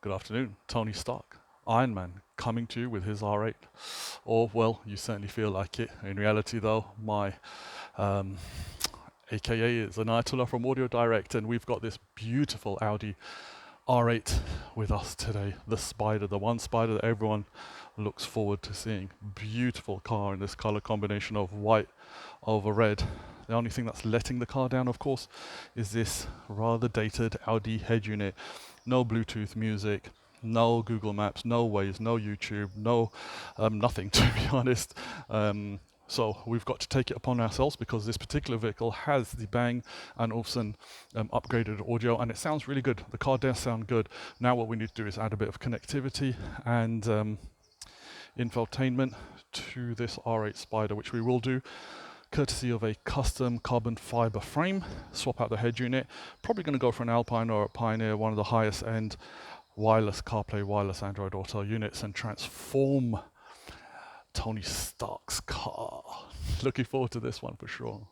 Good afternoon, Tony Stark, Iron Man, coming to you with his R8. Or, well, you certainly feel like it. In reality, though, my AKA is 𝗖𝗨𝗦𝗧𝗢𝗠 from Audio Direct, and we've got this beautiful Audi R8 with us today. The Spyder, the one Spyder that everyone looks forward to seeing. Beautiful car in this color combination of white over red. The only thing that's letting the car down, of course, is this rather dated Audi head unit. No Bluetooth music, no Google Maps, no Waze, no YouTube, no nothing, to be honest. So we've got to take it upon ourselves because this particular vehicle has the Bang Olufsen upgraded audio, and it sounds really good. The car does sound good. Now what we need to do is add a bit of connectivity and infotainment to this R8 Spyder, which we will do courtesy of a custom carbon fiber frame. Swap out the head unit. Probably going to go for an Alpine or a Pioneer, one of the highest end wireless CarPlay, wireless Android Auto units, and transform Tony Stark's car. Looking forward to this one for sure.